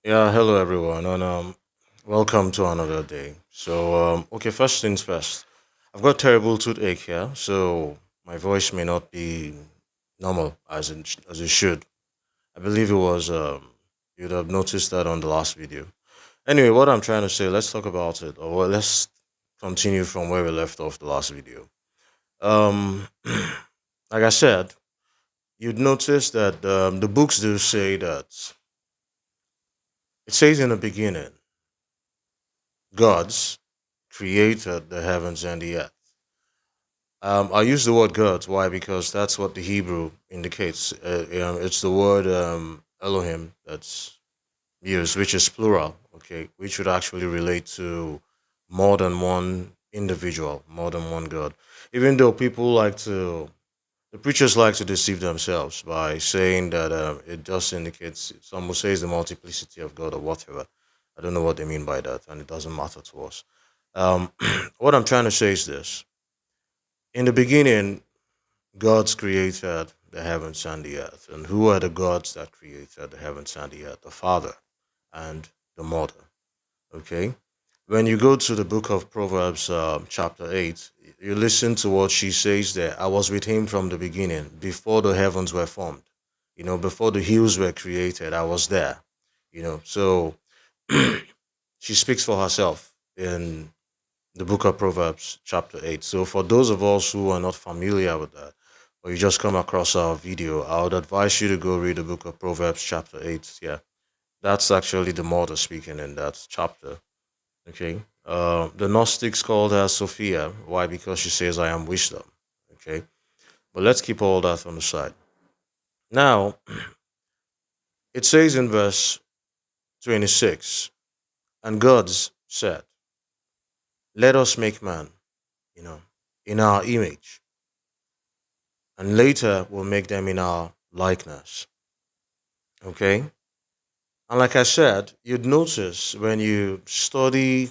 Yeah, hello everyone, and welcome to another day. Okay, first things first. I've got terrible toothache here, so my voice may not be normal as it should. I believe it was you'd have noticed that on the last video. Anyway, what I'm trying to say, let's talk about it, or well, let's continue from where we left off the last video. Um, like I said, you'd notice that the books do say that it says in the beginning, gods created the heavens and the earth. I use the word gods. Why? Because that's what the Hebrew indicates. It's the word Elohim that's used, which is plural. Okay, which would actually relate to more than one individual, more than one God. Even though the preachers like to deceive themselves by saying that it just indicates. Some will say it's the multiplicity of God or whatever. I don't know what they mean by that, and it doesn't matter to us. Um, what I'm trying to say is this: in the beginning, God's created the heavens and the earth. And who are the gods that created the heavens and the earth? The Father and the Mother. Okay? When you go to the book of Proverbs, chapter 8, you listen to what she says there. I was with him from the beginning, before the heavens were formed. Before the hills were created, I was there. So she speaks for herself in the book of Proverbs, chapter 8. So, for those of us who are not familiar with that, or you just come across our video, I would advise you to go read the book of Proverbs, chapter 8. Yeah, that's actually the mother speaking in that chapter. Okay. The Gnostics called her Sophia. Why? Because she says, I am wisdom. Okay. But let's keep all that on the side. Now, it says in verse 26, and God said, let us make man, you know, in our image, and later we'll make them in our likeness. Okay? And like I said, you'd notice when you study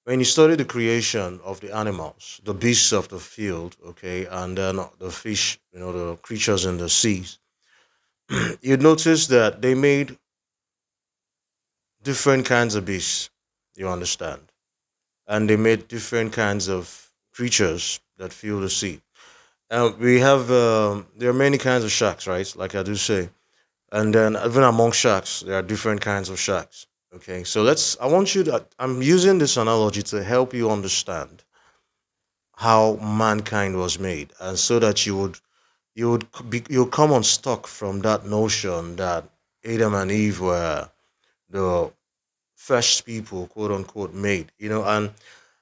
the creation of the animals, the beasts of the field, okay, and then the fish, the creatures in the seas, you'd notice that they made different kinds of beasts, you understand, and they made different kinds of creatures that fill the sea. There are many kinds of sharks, right? Like I do say. And then even among sharks, there are different kinds of sharks. Okay, so I'm using this analogy to help you understand how mankind was made, and so that you'll come unstuck from that notion that Adam and Eve were the first people, quote unquote, made. And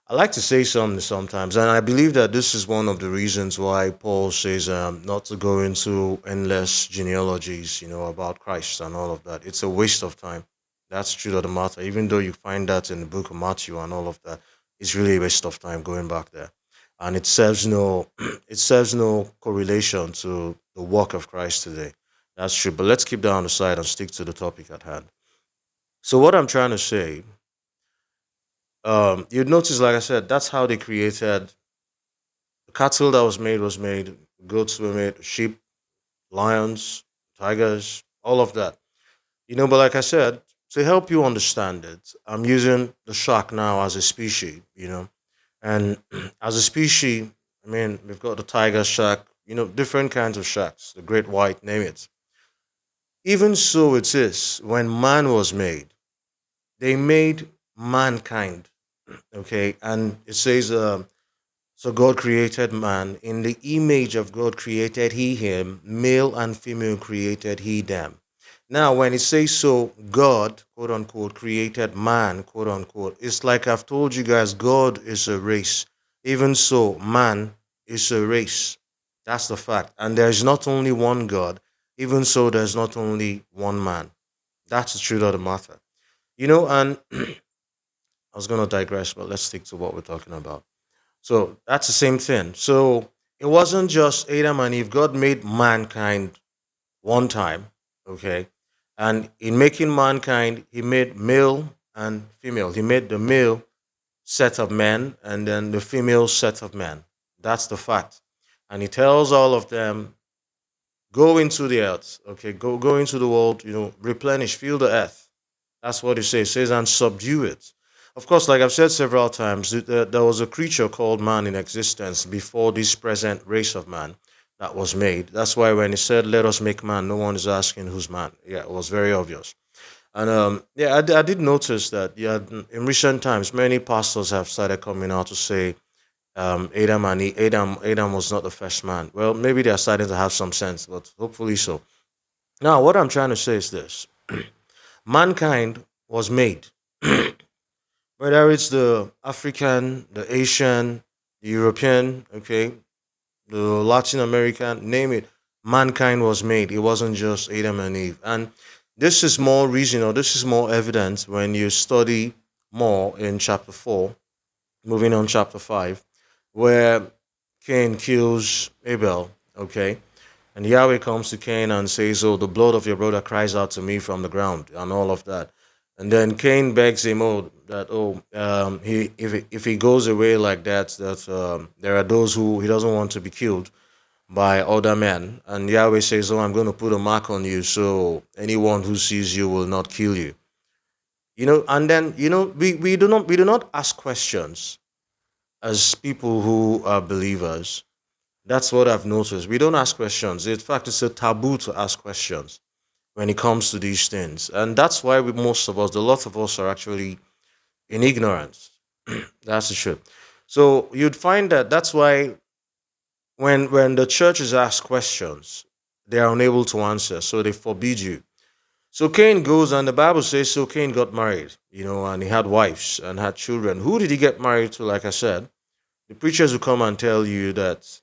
I like to say something sometimes, and I believe that this is one of the reasons why Paul says not to go into endless genealogies, about Christ and all of that. It's a waste of time. That's true of the matter. Even though you find that in the book of Matthew and all of that, it's really a waste of time going back there, and it serves no, it serves no correlation to the work of Christ today. That's true. But let's keep that on the side and stick to the topic at hand. So what I'm trying to say, you'd notice, like I said, that's how they created the cattle that was made, goats were made, sheep, lions, tigers, all of that. But like I said, to help you understand it, I'm using the shark now as a species, and as a species, I mean, we've got the tiger shark, different kinds of sharks, the great white, name it. Even so, it is when man was made, they made mankind, okay, and it says, so God created man. In the image of God created he him. Male and female created he them. Now, when it says so, God, quote unquote, created man, quote unquote, it's like I've told you guys, God is a race. Even so, man is a race. That's the fact. And there's not only one God. Even so, there's not only one man. That's the truth of the matter. And I was going to digress, but let's stick to what we're talking about. So that's the same thing. So it wasn't just Adam and Eve. God made mankind one time, okay? And in making mankind, he made male and female. He made the male set of men and then the female set of men. That's the fact. And he tells all of them, go into the earth, okay? Go into the world, replenish, fill the earth. That's what it says. It says, and subdue it. Of course, like I've said several times, there was a creature called man in existence before this present race of man that was made. That's why when he said, let us make man, no one is asking who's man. Yeah, it was very obvious. And yeah, I did notice that, yeah, in recent times, many pastors have started coming out to say Adam was not the first man. Well, maybe they're starting to have some sense, but hopefully so. Now, what I'm trying to say is this: mankind was made, whether it's the African, the Asian, the European, okay, the Latin American, name it. Mankind was made. It wasn't just Adam and Eve. And this is more reason, or this is more evident when you study more in chapter 4, moving on chapter 5, where Cain kills Abel, okay? And Yahweh comes to Cain and says, oh, the blood of your brother cries out to me from the ground, and all of that. And then Cain begs him, oh, that he if he goes away like that, that there are those who he doesn't want to be killed by other men. And Yahweh says, oh, I'm going to put a mark on you, so anyone who sees you will not kill you. And then we do not ask questions as people who are believers. That's what I've noticed. We don't ask questions. In fact, it's a taboo to ask questions when it comes to these things. And that's why most of us, a lot of us, are actually in ignorance. That's the truth. So you'd find that that's why when the churches ask questions, they are unable to answer. So they forbid you. So Cain goes, and the Bible says, so Cain got married, and he had wives and had children. Who did he get married to? Like I said, the preachers will come and tell you that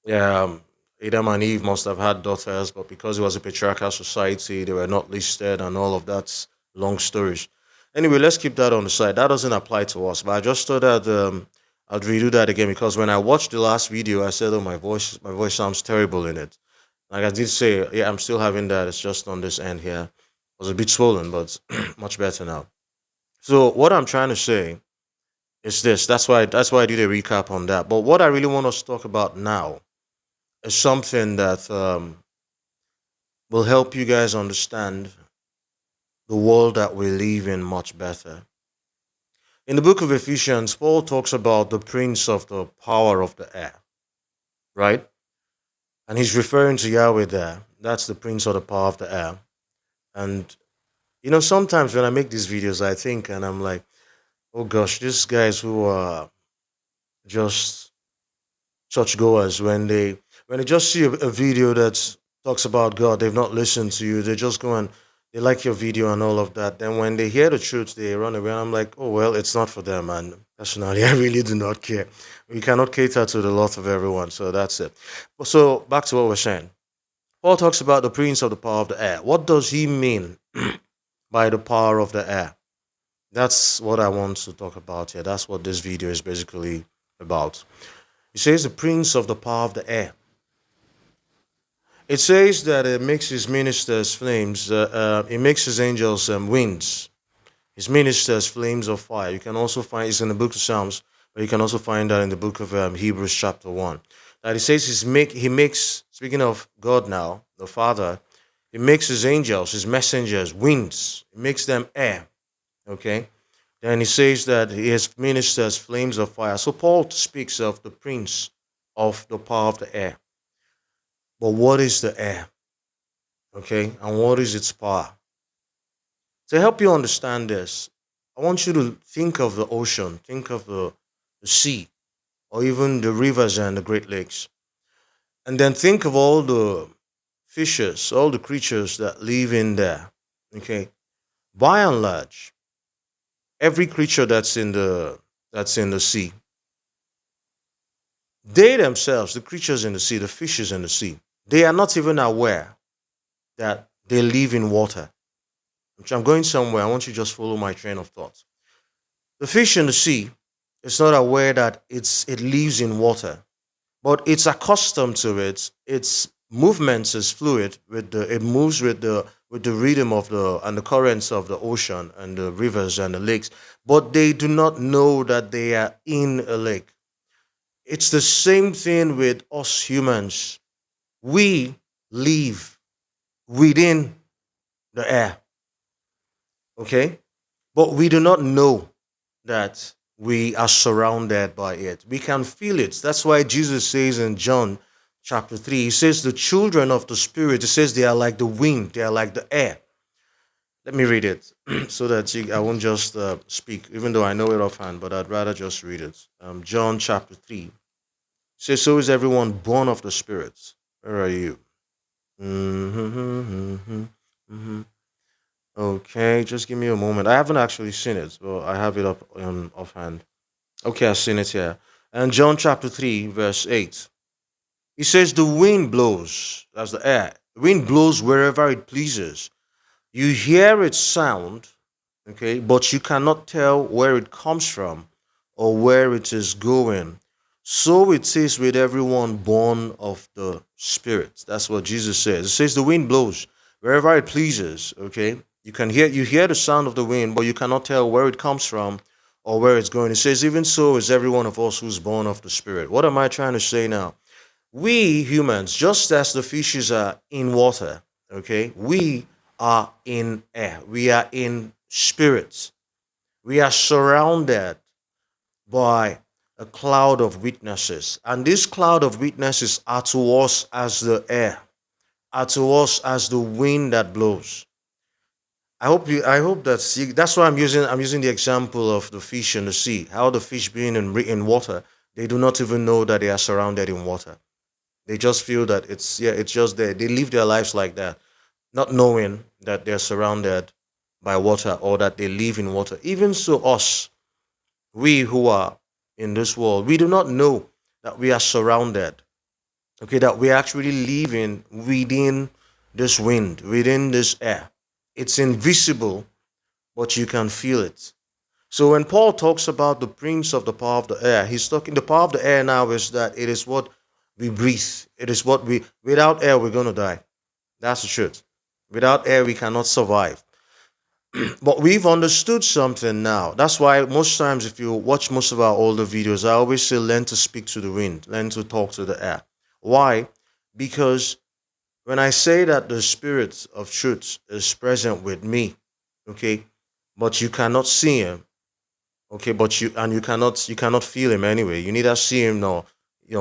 Adam and Eve must have had daughters, but because it was a patriarchal society, they were not listed and all of that. Long stories. Anyway, let's keep that on the side. That doesn't apply to us, but I just thought that I'd redo that again because when I watched the last video, I said, "Oh, my voice sounds terrible in it." Like I did say, yeah, I'm still having that. It's just on this end here. It was a bit swollen, but much better now. So what I'm trying to say is this. That's why I did a recap on that. But what I really want us to talk about now is something that will help you guys understand the world that we live in much better. In the book of Ephesians, Paul talks about the prince of the power of the air, right? And he's referring to Yahweh there. That's the prince of the power of the air. And, sometimes when I make these videos, I think and I'm like, oh gosh, these guys who are just churchgoers, when they just see a video that talks about God, they've not listened to you. They just go and they like your video and all of that. Then when they hear the truth, they run away. And I'm like, oh well, it's not for them. And personally, I really do not care. We cannot cater to the lot of everyone, so that's it. So back to what we're saying. Paul talks about the prince of the power of the air. What does he mean by the power of the air? That's what I want to talk about here. That's what this video is basically about. He says the prince of the power of the air. It says that it makes his ministers flames. It makes his angels winds. His ministers flames of fire. You can also find it's in the book of Psalms, but you can also find that in the book of Hebrews chapter 1. That it says he makes, speaking of God now, the Father, he makes his angels, his messengers, winds. He makes them air. Okay? Then he says that his ministers flames of fire. So Paul speaks of the prince of the power of the air. But what is the air? Okay? And what is its power? To help you understand this, I want you to think of the ocean, think of the sea, or even the rivers and the Great Lakes. And then think of all the fishes, all the creatures that live in there. Okay? By and large, every creature that's in the sea, they themselves, the creatures in the sea, the fishes in the sea, they are not even aware that they live in water. I'm going somewhere. I want you to just follow my train of thought. The fish in the sea is not aware that it lives in water, but it's accustomed to it. Its movements is fluid it moves with the rhythm of the and the currents of the ocean and the rivers and the lakes, but they do not know that they are in a lake. It's the same thing with us humans. We live within the air. Okay? But we do not know that we are surrounded by it. We can feel it. That's why Jesus says in John chapter 3, he says, the children of the Spirit, he says they are like the wind, they are like the air. Let me read it so that I won't just speak, even though I know it offhand, but I'd rather just read it. John chapter 3. It says, so is everyone born of the Spirit. Where are you? Mm-hmm. Okay, just give me a moment. I haven't actually seen it, but I have it up offhand. Okay, I've seen it here. And John chapter 3, verse 8. He says, the wind blows, that's the air. The wind blows wherever it pleases. You hear its sound, okay, but you cannot tell where it comes from or where it is going. So it is with everyone born of the Spirit. That's what Jesus says. It says the wind blows wherever it pleases, okay? You hear the sound of the wind, but you cannot tell where it comes from or where it's going. It says, even so is every one of us who's born of the Spirit. What am I trying to say now? We humans, just as the fishes are in water, okay, we are in air, we are in spirits, we are surrounded by a cloud of witnesses, and this cloud of witnesses are to us as the air, are to us as the wind that blows. I hope that's why I'm using the example of the fish in the sea, how the fish being in water, they do not even know that they are surrounded in water. They just feel that it's just there. They live their lives like that, not knowing that they're surrounded by water or that they live in water. Even so, us, we who are in this world, we do not know that we are surrounded. Okay, that we're actually living within this wind, within this air. It's invisible, but you can feel it. So when Paul talks about the prince of the power of the air, he's talking the power of the air now is that it is what we breathe. It is what we without air we're gonna die. That's the truth. Without air we cannot survive. But we've understood something now. That's why most times if you watch most of our older videos, I always say learn to speak to the wind, learn to talk to the air. Why? Because when I say that the spirit of truth is present with me, okay, but you cannot see him. Okay, but you cannot feel him anyway. You neither see him nor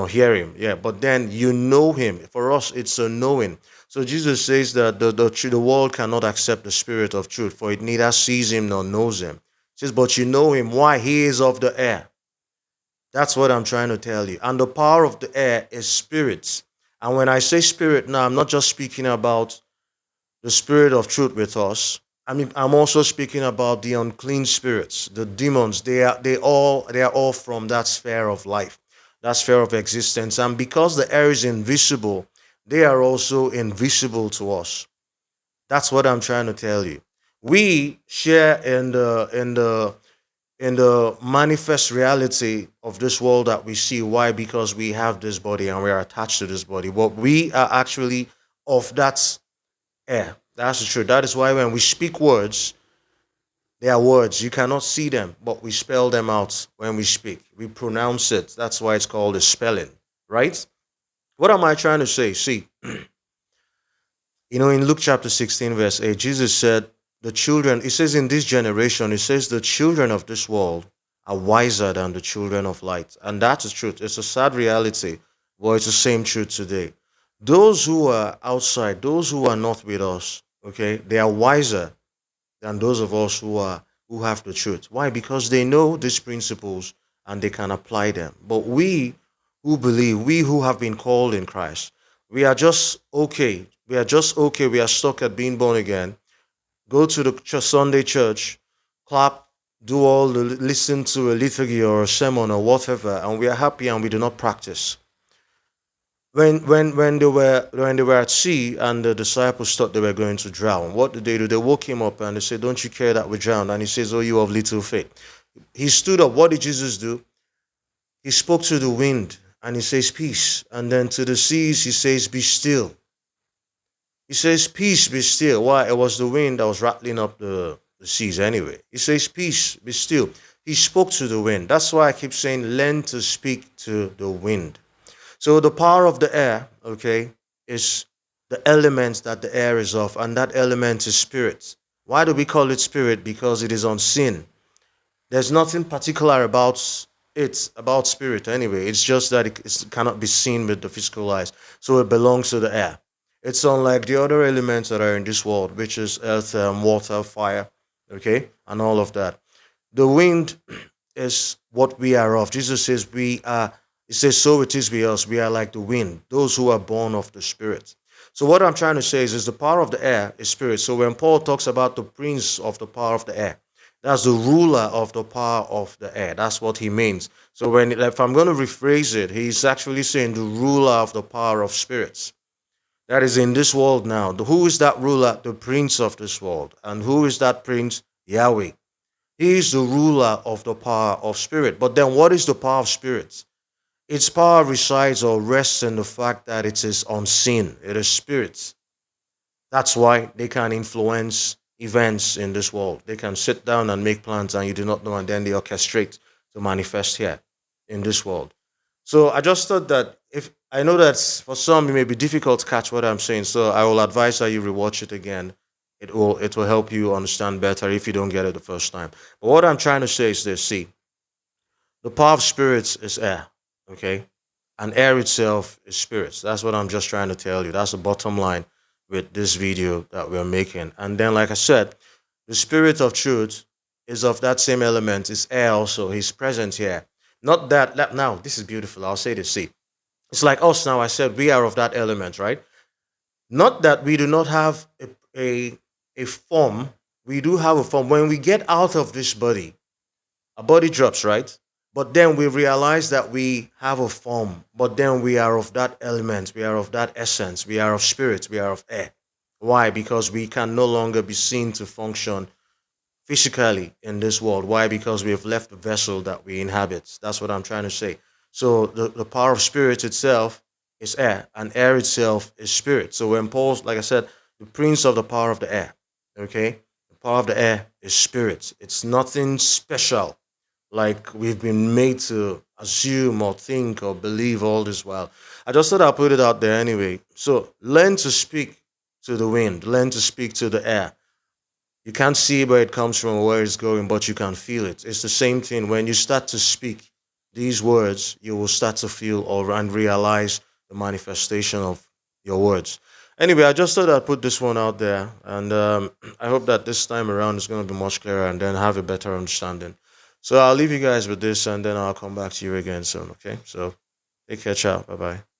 hear him. Yeah, but then you know him. For us, it's a knowing. So Jesus says that the world cannot accept the spirit of truth, for it neither sees him nor knows him. He says, but you know him. Why? He is of the air. That's what I'm trying to tell you. And the power of the air is spirits. And when I say spirit now, I'm not just speaking about the spirit of truth with us. I mean, I'm also speaking about the unclean spirits, the demons. They are all from that sphere of life, that sphere of existence. And because the air is invisible, they are also invisible to us. That's what I'm trying to tell you. We share in the manifest reality of this world that we see. Why? Because we have this body and we are attached to this body. But we are actually of that air. That's the truth. That is why when we speak words, they are words. You cannot see them, but we spell them out when we speak. We pronounce it. That's why it's called a spelling, right? What am I trying to say? See, in Luke chapter 16, verse 8, Jesus said, the children, it says in this generation, it says the children of this world are wiser than the children of light. And that's the truth. It's a sad reality, but it's the same truth today. Those who are outside, those who are not with us, okay, they are wiser than those of us who have the truth. Why? Because they know these principles and they can apply them. But we who believe, we who have been called in Christ, we are just okay. We are just okay. We are stuck at being born again. Go to the Sunday church, clap, do all the listen to a liturgy or a sermon or whatever, and we are happy and we do not practice. When they were at sea and the disciples thought they were going to drown, what did they do? They woke him up and they said, don't you care that we drowned? And he says, oh, you of little faith. He stood up. What did Jesus do? He spoke to the wind and he says, peace. And then to the seas, he says, be still. He says, peace, be still. Why? It was the wind that was rattling up the seas anyway. He says, peace, be still. He spoke to the wind. That's why I keep saying, learn to speak to the wind. So the power of the air, okay, is the element that the air is of, and that element is spirit. Why do we call it spirit? Because it is unseen. There's nothing particular about it, about spirit anyway. It's just that it cannot be seen with the physical eyes. So it belongs to the air. It's unlike the other elements that are in this world, which is earth, water, fire, okay, and all of that. The wind is what we are of. Jesus says we are, he says, so it is with us. We are like the wind, those who are born of the Spirit. So what I'm trying to say is the power of the air is spirit. So when Paul talks about the prince of the power of the air, that's the ruler of the power of the air. That's what he means. So when, if I'm going to rephrase it, he's actually saying the ruler of the power of spirits that is in this world now. Who is that ruler? The prince of this world. And who is that prince? Yahweh. He is the ruler of the power of spirit. But then what is the power of spirits? Its power resides or rests in the fact that it is unseen. It is spirits. That's why they can influence events in this world. They can sit down and make plans and you do not know, and then they orchestrate to manifest here in this world. So I just thought that, if I know that for some it may be difficult to catch what I'm saying, so I will advise that you rewatch it again. It will help you understand better if you don't get it the first time. But what I'm trying to say is this: see, the power of spirits is air, okay, and air itself is spirits. That's what I'm just trying to tell you. That's the bottom line with this video that we're making. And then, like I said, the spirit of truth is of that same element. Is air also. He's present here. Not that now. This is beautiful. I'll say this. See, it's like us now. I said we are of that element, right? Not that we do not have a form. We do have a form. When we get out of this body, a body drops, right? But then we realize that we have a form, but then we are of that element, we are of that essence, we are of spirit, we are of air. Why? Because we can no longer be seen to function physically in this world. Why? Because we have left the vessel that we inhabit. That's what I'm trying to say. So the power of spirit itself is air, and air itself is spirit. So when Paul's, like I said, the prince of the power of the air, okay? The power of the air is spirit. It's nothing special like we've been made to assume or think or believe all this while. I just thought I'll put it out there anyway. So learn to speak to the wind, learn to speak to the air. You can't see where it comes from or where it's going, but you can feel it. It's the same thing. When you start to speak these words, you will start to feel or and realize the manifestation of your words. Anyway, I just thought I'd put this one out there, and I hope that this time around it's going to be much clearer and then have a better understanding. So I'll leave you guys with this, and then I'll come back to you again soon. Okay, so take care, ciao, bye bye.